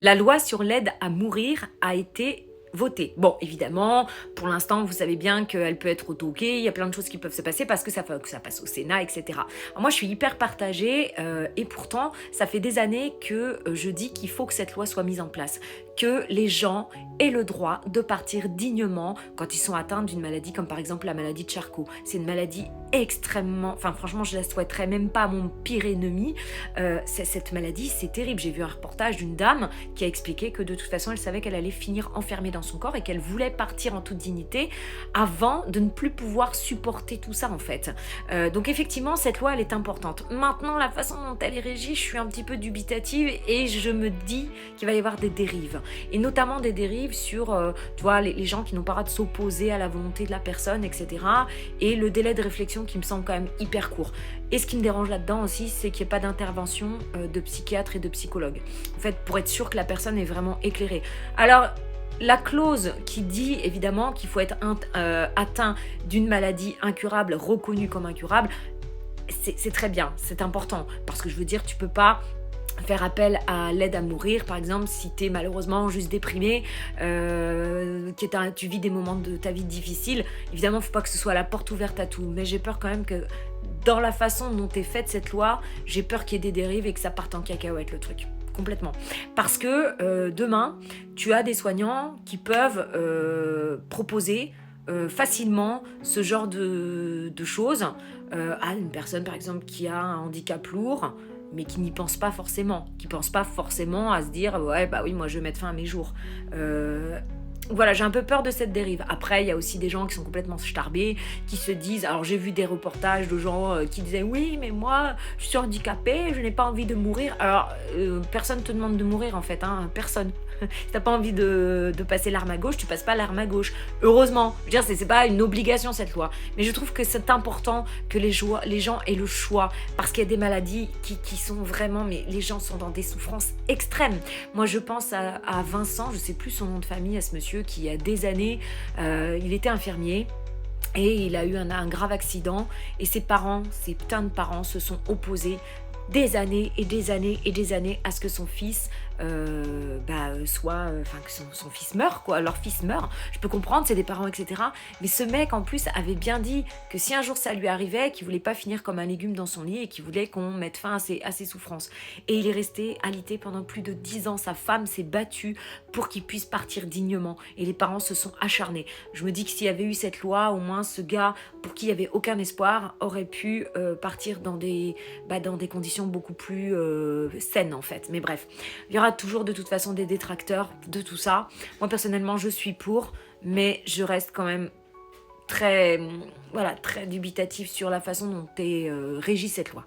La loi sur l'aide à mourir a été votée. Bon, évidemment, pour l'instant, vous savez bien qu'elle peut être retoquée, il y a plein de choses qui peuvent se passer parce que ça passe au Sénat, etc. Alors moi, je suis hyper partagée et pourtant, ça fait des années que je dis qu'il faut que cette loi soit mise en place, que les gens aient le droit de partir dignement quand ils sont atteints d'une maladie comme par exemple la maladie de Charcot. C'est une maladie extrêmement... Enfin, franchement, je la souhaiterais même pas à mon pire ennemi. Cette maladie, c'est terrible. J'ai vu un reportage d'une dame qui a expliqué que de toute façon, elle savait qu'elle allait finir enfermée dans son corps et qu'elle voulait partir en toute dignité avant de ne plus pouvoir supporter tout ça, en fait. Donc effectivement, cette loi, elle est importante. Maintenant, la façon dont elle est régie, je suis un petit peu dubitative et je me dis qu'il va y avoir des dérives. Et notamment des dérives sur, tu vois, les gens qui n'ont pas le droit de s'opposer à la volonté de la personne, etc. Et le délai de réflexion qui me semble quand même hyper court. Et ce qui me dérange là-dedans aussi, c'est qu'il n'y ait pas d'intervention de psychiatre et de psychologue. En fait, pour être sûr que la personne est vraiment éclairée. Alors, la clause qui dit évidemment qu'il faut être atteint d'une maladie incurable, reconnue comme incurable, c'est très bien, c'est important. Parce que je veux dire, tu peux pas faire appel à l'aide à mourir, par exemple, si tu es malheureusement juste déprimé, tu vis des moments de ta vie difficiles. Évidemment, il ne faut pas que ce soit la porte ouverte à tout. Mais j'ai peur quand même que dans la façon dont est faite cette loi, j'ai peur qu'il y ait des dérives et que ça parte en cacahuète le truc. Complètement. Parce que demain, tu as des soignants qui peuvent proposer facilement ce genre de choses à une personne, par exemple, qui a un handicap lourd, mais qui n'y pense pas forcément, qui pense pas forcément à se dire ouais bah oui moi je vais mettre fin à mes jours. Voilà, j'ai un peu peur de cette dérive. Après, il y a aussi des gens qui sont complètement starbés, qui se disent... Alors, j'ai vu des reportages de gens qui disaient « Oui, mais moi, je suis handicapée, je n'ai pas envie de mourir. » Alors, personne te demande de mourir, en fait, hein, personne. Si t'as pas envie de passer l'arme à gauche, tu passes pas l'arme à gauche. Heureusement, je veux dire, c'est pas une obligation, cette loi. Mais je trouve que c'est important que les gens aient le choix, parce qu'il y a des maladies qui sont vraiment... Mais les gens sont dans des souffrances extrêmes. Moi, je pense à Vincent, je sais plus son nom de famille, à ce monsieur qui, il y a des années, il était infirmier. Et il a eu un grave accident. Et ses putains de parents se sont opposés des années et des années et des années à ce que son fils que son fils meure, quoi, leur fils meurt. Je peux comprendre, c'est des parents, etc. Mais ce mec, en plus, avait bien dit que si un jour ça lui arrivait, qu'il voulait pas finir comme un légume dans son lit et qu'il voulait qu'on mette fin à ses souffrances. Et il est resté alité pendant plus de 10 ans. Sa femme s'est battue pour qu'il puisse partir dignement. Et les parents se sont acharnés. Je me dis que s'il y avait eu cette loi, au moins ce gars, pour qui il n'y avait aucun espoir, aurait pu partir dans des conditions beaucoup plus saines, en fait. Mais bref, il y aura toujours de toute façon des détracteurs de tout ça. Moi personnellement je suis pour, mais je reste quand même très dubitative sur la façon dont est régie cette loi.